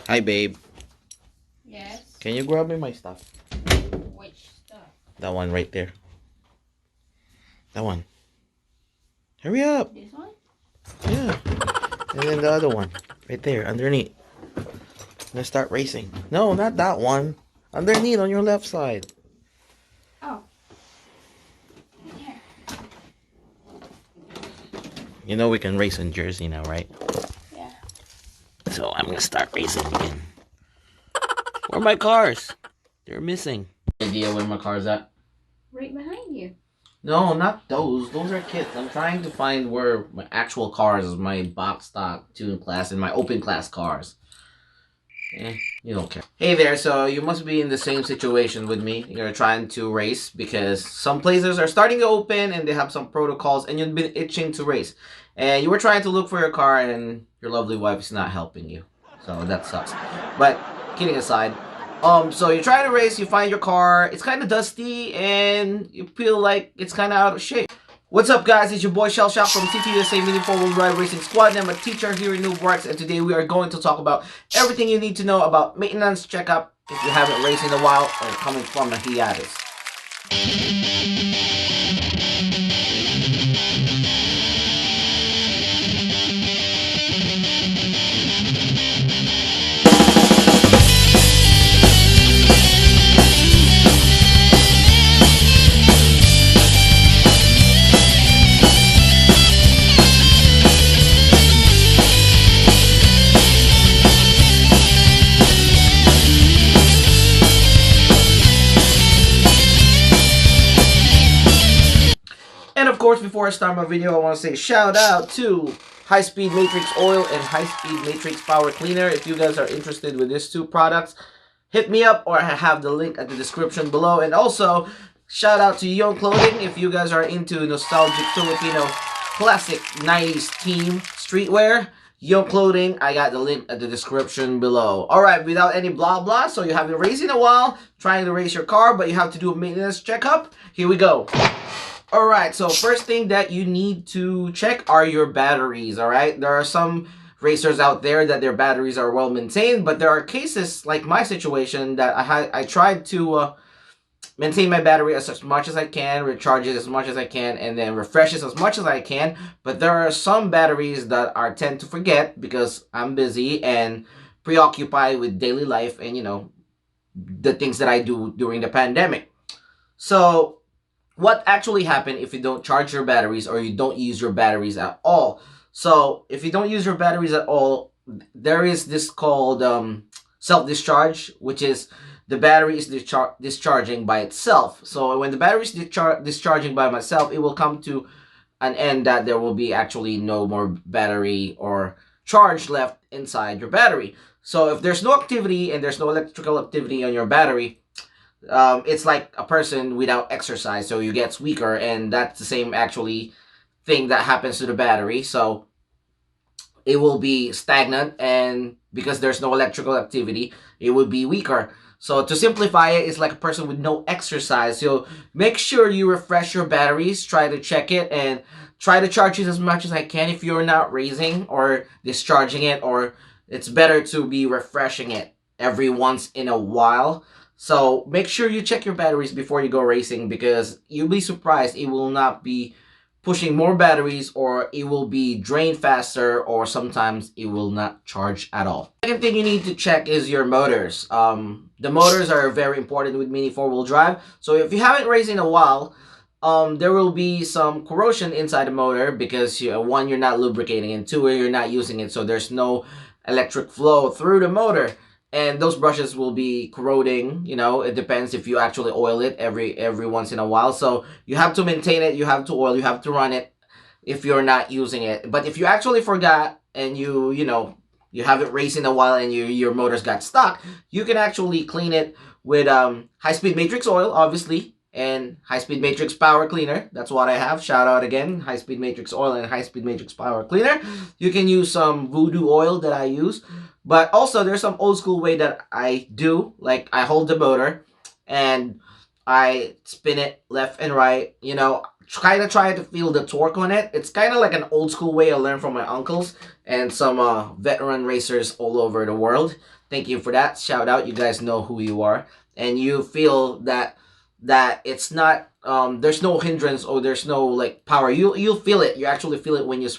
Hi, babe. Yes. Can you grab me my stuff? Which stuff? That one right there. That one. Hurry up. This one? Yeah. And then the other one. Right there, underneath. Let's start racing. No, not that one. Underneath on your left side. Oh. Here. You know we can race in Jersey now, right? Yeah. So I'm gonna start racing again. Where are my cars? They're missing. Idea where my car's at? Right behind you. No, not those. Those are kits. I'm trying to find where my actual cars, my box stock tune class and my open class cars. You don't care. Hey there, so you must be in the same situation with me. You're trying to race because some places are starting to open and they have some protocols and you've been itching to race. And you were trying to look for your car and your lovely wife is not helping you. So that sucks. But kidding aside, so you're trying to race, you find your car, it's kind of dusty and you feel like it's kind of out of shape. What's up, guys? It's your boy Cielshock from TTUSA Mini4wd Racing Squad, and I'm a teacher here in Noobworx, and today we are going to talk about everything you need to know about maintenance checkup if you haven't raced in a while or coming from a hiatus. And of course, before I start my video, I want to say shout out to High-Speed Matrixx Oil and High-Speed Matrixx Power Cleaner. If you guys are interested with these two products, hit me up or I have the link at the description below. And also, shout out to Young Clothing if you guys are into nostalgic Filipino classic 90s team streetwear. Young Clothing, I got the link at the description below. Alright, without any blah blah, so you have been racing a while, trying to race your car, but you have to do a maintenance checkup. Here we go. Alright, so first thing that you need to check are your batteries, alright? There are some racers out there that their batteries are well maintained, but there are cases like my situation that I tried to maintain my battery as much as I can, recharge it as much as I can, and then refresh it as much as I can. But there are some batteries that I tend to forget because I'm busy and preoccupied with daily life and, you know, the things that I do during the pandemic. So what actually happens if you don't charge your batteries or you don't use your batteries at all? So if you don't use your batteries at all, there is this called self-discharge, which is the battery is discharging by itself. So when the battery is discharging by myself, it will come to an end that there will be actually no more battery or charge left inside your battery. So if there's no activity and there's no electrical activity on your battery, it's like a person without exercise, so you get weaker, and that's the same actually thing that happens to the battery. So it will be stagnant, and because there's no electrical activity, it will be weaker. So to simplify it, it's like a person with no exercise. So make sure you refresh your batteries, try to check it, and try to charge it as much as I can if you're not raising or discharging it, or it's better to be refreshing it every once in a while. So make sure you check your batteries before you go racing, because you'll be surprised it will not be pushing more batteries, or it will be drained faster, or sometimes it will not charge at all. Second thing you need to check is your motors. The motors are very important with Mini 4-wheel drive. So if you haven't raced in a while, there will be some corrosion inside the motor because one, you're not lubricating, and two, you're not using it, so there's no electric flow through the motor. And those brushes will be corroding, you know, it depends if you actually oil it every once in a while. So you have to maintain it, you have to oil, you have to run it if you're not using it. But if you actually forgot and you haven't raced in a while and your motors got stuck, you can actually clean it with High-Speed Matrixx Oil, obviously, and High-Speed Matrixx Power Cleaner. That's what I have. Shout out again, High-Speed Matrixx Oil and High-Speed Matrixx Power Cleaner. You can use some voodoo oil that I use. But also, there's some old school way that I do. Like, I hold the motor and I spin it left and right. You know, kind of try to feel the torque on it. It's kind of like an old school way I learned from my uncles. and some veteran racers all over the world. Thank you for that. Shout out. You guys know who you are, and you feel that it's not there's no hindrance or there's no like power. You'll feel it. You actually feel it when you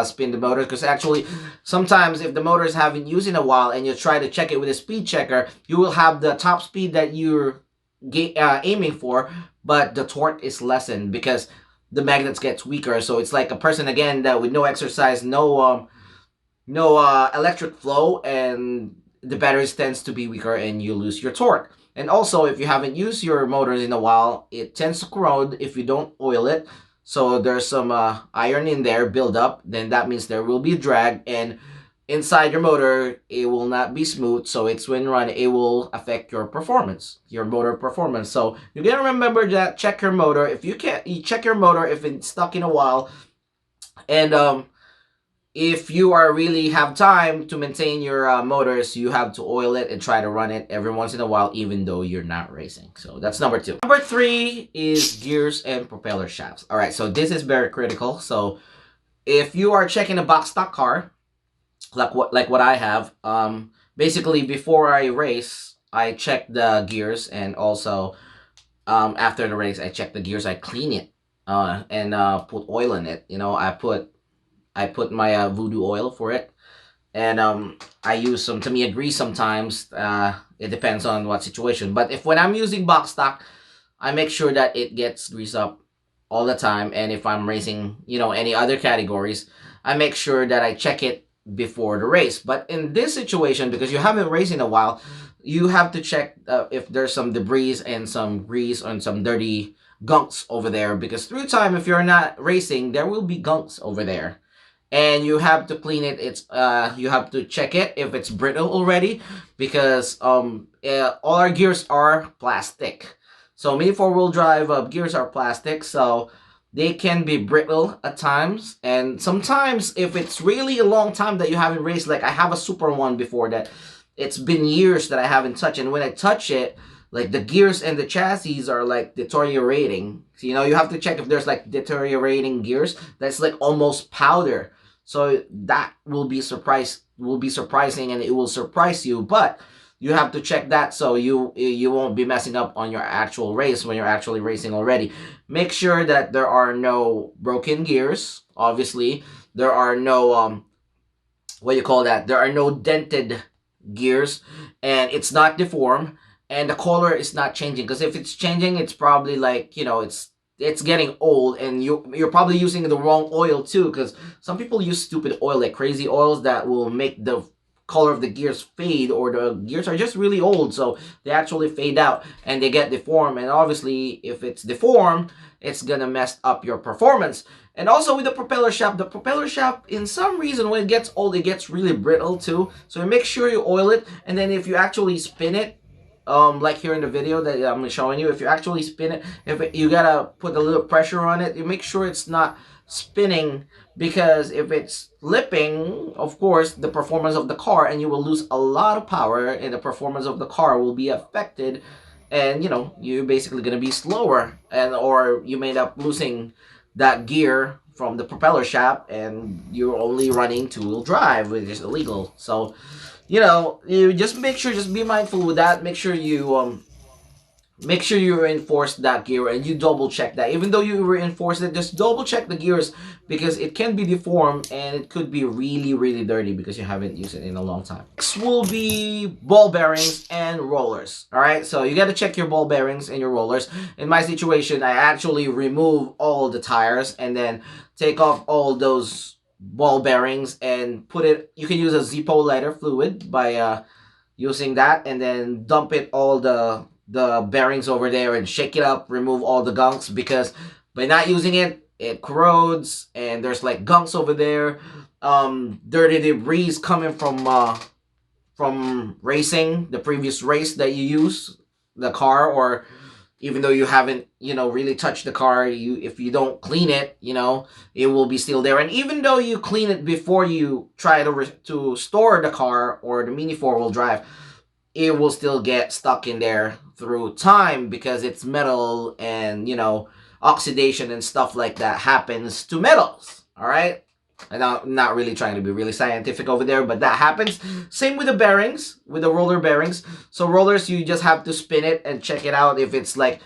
spin the motor, because actually sometimes if the motors haven't used in a while and you try to check it with a speed checker, you will have the top speed that you're aiming for, but the torque is lessened because the magnets gets weaker. So it's like a person again that with no exercise, no electric flow, and the batteries tends to be weaker and you lose your torque. And also, if you haven't used your motors in a while, it tends to corrode if you don't oil it. So there's some iron in there build up, then that means there will be drag, and inside your motor it will not be smooth. So it's when run, it will affect your performance, your motor performance. So you gotta remember that, check your motor. If you can't, you check your motor if it's stuck in a while, and if you are really have time to maintain your motors, you have to oil it and try to run it every once in a while, even though you're not racing. So that's number 2. Number 3 is gears and propeller shafts. All right, so this is very critical. So if you are checking a box stock car, like what I have, basically before I race, I check the gears, and also after the race, I check the gears. I clean it and put oil in it. You know, I put my voodoo oil for it, and I use some Tamiya grease sometimes. It depends on what situation, but when I'm using box stock, I make sure that it gets greased up all the time. And if I'm racing, you know, any other categories, I make sure that I check it before the race. But in this situation, because you haven't raced in a while, you have to check if there's some debris and some grease and some dirty gunks over there, because through time, if you're not racing, there will be gunks over there. And you have to clean it. It's you have to check it if it's brittle already, because all our gears are plastic. So Mini 4-wheel drive gears are plastic, so they can be brittle at times. And sometimes if it's really a long time that you haven't raced, like I have a Super one before that, it's been years that I haven't touched, and when I touch it, like the gears and the chassis are like deteriorating. So, you know, you have to check if there's like deteriorating gears that's like almost powder. So that will be surprising, and it will surprise you, but you have to check that so you won't be messing up on your actual race when you're actually racing already. Make sure that there are no broken gears. Obviously, there are no what do you call that? There are no dented gears, and it's not deformed, and the color is not changing, because if it's changing, it's probably like, you know, it's getting old, and you're probably using the wrong oil too, because some people use stupid oil, like crazy oils that will make the color of the gears fade, or the gears are just really old, so they actually fade out and they get deformed. And obviously if it's deformed, it's gonna mess up your performance. And also with the propeller shaft, in some reason when it gets old, it gets really brittle too. So make sure you oil it, and then if you actually spin it, like here in the video that I'm showing you, if you actually spin it, you gotta put a little pressure on it. You make sure it's not spinning, because if it's flipping, of course, the performance of the car, and you will lose a lot of power, and the performance of the car will be affected, and you know, you're basically gonna be slower, and or you may end up losing that gear from the propeller shaft, and you're only running 2-wheel drive, which is illegal. So you know, you just make sure, just be mindful with that. Make sure you reinforce that gear, and you double check that. Even though you reinforce it, just double check the gears, because it can be deformed and it could be really, really dirty because you haven't used it in a long time. Next will be ball bearings and rollers. All right, so you got to check your ball bearings and your rollers. In my situation, I actually remove all the tires and then take off all those ball bearings and put it, you can use a Zippo lighter fluid by using that, and then dump it all the bearings over there and shake it up, remove all the gunks, because by not using it, it corrodes, and there's like gunks over there, dirty debris coming from racing, the previous race that you use the car, or even though you haven't, you know, really touched the car, if you don't clean it, you know, it will be still there. And even though you clean it before you try to store the car or the Mini 4-wheel drive, it will still get stuck in there through time, because it's metal, and you know, oxidation and stuff like that happens to metals. All right, And I'm not really trying to be really scientific over there, but that happens. Same with the bearings, with the roller bearings. So rollers, you just have to spin it and check it out if it's like,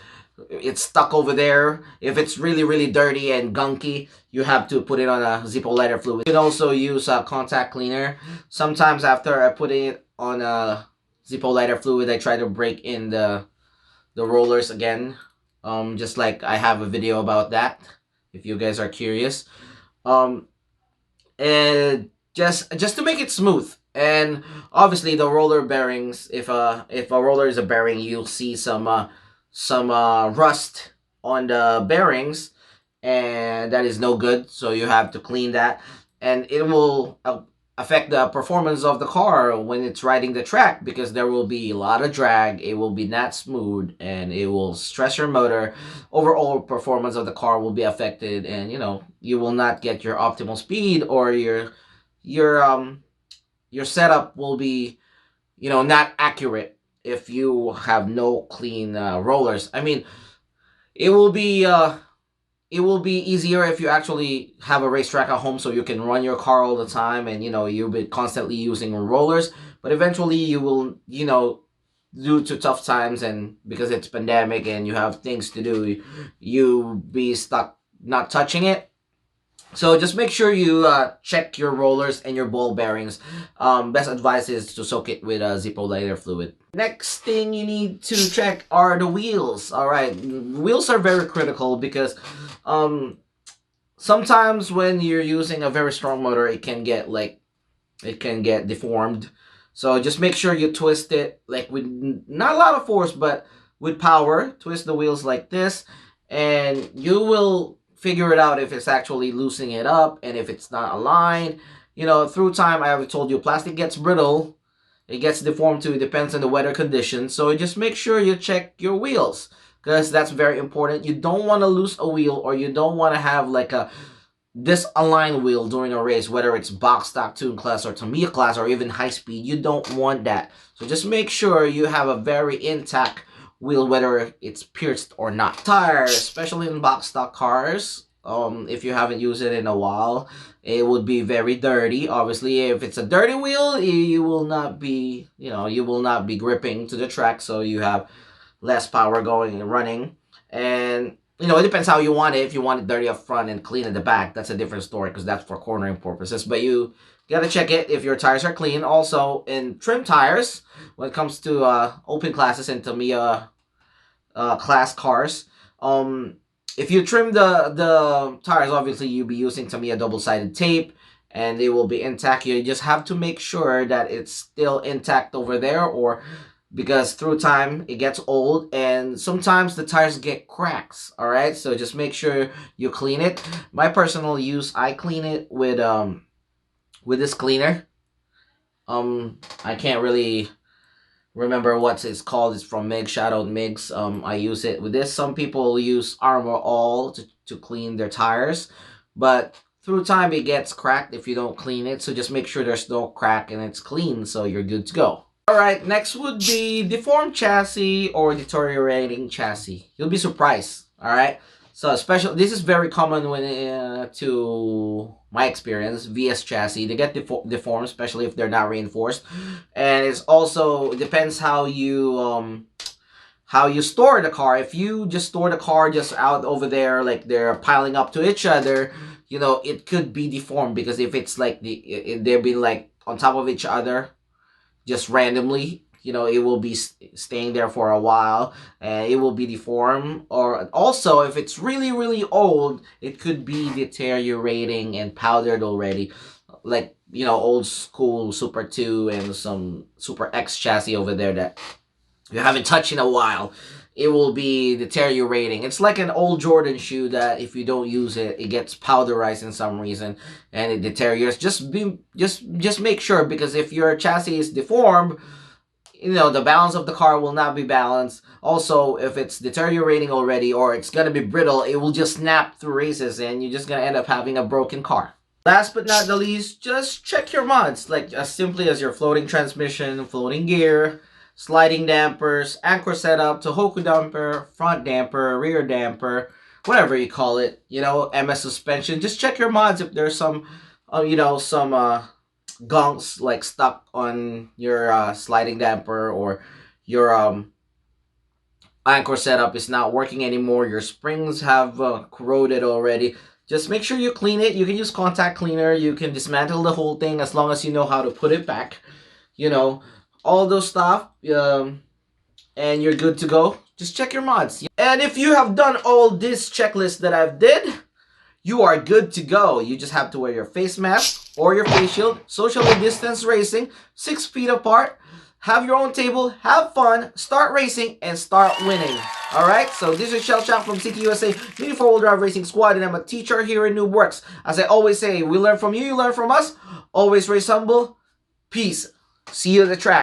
it's stuck over there. If it's really, really dirty and gunky, you have to put it on a Zippo lighter fluid. You can also use a contact cleaner. Sometimes after I put it on a Zippo lighter fluid, I try to break in the rollers again. Just like I have a video about that, if you guys are curious. And just to make it smooth. And obviously the roller bearings, if a roller is a bearing, you'll see some rust on the bearings, and that is no good, so you have to clean that, and it will affect the performance of the car when it's riding the track, because there will be a lot of drag, it will be not smooth, and it will stress your motor. Overall performance of the car will be affected, and you know, you will not get your optimal speed, or your setup will be, you know, not accurate if you have no clean rollers. I mean, it will be easier if you actually have a racetrack at home, so you can run your car all the time, and you know, you'll be constantly using rollers. But eventually you will, you know, due to tough times and because it's pandemic and you have things to do, you be stuck not touching it. So just make sure you check your rollers and your ball bearings. Best advice is to soak it with a Zippo lighter fluid. Next thing you need to check are the wheels. Alright, wheels are very critical because sometimes when you're using a very strong motor, it can get deformed. So just make sure you twist it like with not a lot of force, but with power. Twist the wheels like this, and you will figure it out if it's actually loosening it up and if it's not aligned. You know, through time, I have told you, plastic gets brittle, it gets deformed too. It depends on the weather conditions. So just make sure you check your wheels, because that's very important. You don't want to lose a wheel, or you don't want to have like a disaligned wheel during a race, whether it's box stock, tune class, or Tamiya class, or even high speed. You don't want that. So just make sure you have a very intact wheel, whether it's pierced or not. Tires, especially in box stock cars, if you haven't used it in a while, it would be very dirty. Obviously, if it's a dirty wheel, you will not be, you know, you will not be gripping to the track, so you have less power going and running. And you know, it depends how you want it. If you want it dirty up front and clean at the back, that's a different story, because that's for cornering purposes. But you gotta check it if your tires are clean. Also, in trim tires, when it comes to open classes and Tamiya class cars, if you trim the tires, obviously you'll be using Tamiya double-sided tape, and they will be intact. You just have to make sure that it's still intact over there, or because through time it gets old and sometimes the tires get cracks. All right, so just make sure you clean it. My personal use, I clean it with this cleaner. I can't really remember what it's called. It's from Mig. Shout out Migs. I use it with this. Some people use Armor All to clean their tires, but through time it gets cracked if you don't clean it. So just make sure there's no crack and it's clean, so you're good to go. Alright, next would be deformed chassis or deteriorating chassis. You'll be surprised. Alright, so this is very common when to my experience, VS chassis. They get deformed, especially if they're not reinforced. And it's also, it depends how you store the car. If you just store the car just out over there, like they're piling up to each other, you know, it could be deformed, because if it's like they've been like on top of each other just randomly, you know, it will be staying there for a while and it will be deformed. Or also, if it's really, really old, it could be deteriorating and powdered already. Like, you know, old school Super 2 and some Super X chassis over there that you haven't touched in a while. It will be deteriorating. It's like an old Jordan shoe that if you don't use it, it gets powderized in some reason and it deteriorates. Just make sure, because if your chassis is deformed, you know, the balance of the car will not be balanced. Also, if it's deteriorating already or it's gonna be brittle, it will just snap through races and you're just gonna end up having a broken car. Last but not the least, just check your mods, like as simply as your floating transmission, floating gear, sliding dampers, anchor setup, Tohoku damper, front damper, rear damper, whatever you call it, you know, MS suspension. Just check your mods if there's some you know, some gunks like stuck on your sliding damper, or your anchor setup is not working anymore, your springs have corroded already, just make sure you clean it. You can use contact cleaner, you can dismantle the whole thing as long as you know how to put it back, you know, all those stuff, and you're good to go. Just check your mods. And if you have done all this checklist that I've did, you are good to go. You just have to wear your face mask or your face shield, socially distance racing, 6 feet apart, have your own table, have fun, start racing, and start winning. Alright, so this is Cielshock from CTUSA Mini 4-wheel drive racing squad, and I'm a teacher here in Noobworx. As I always say, we learn from you, you learn from us. Always race humble. Peace. See you at the track.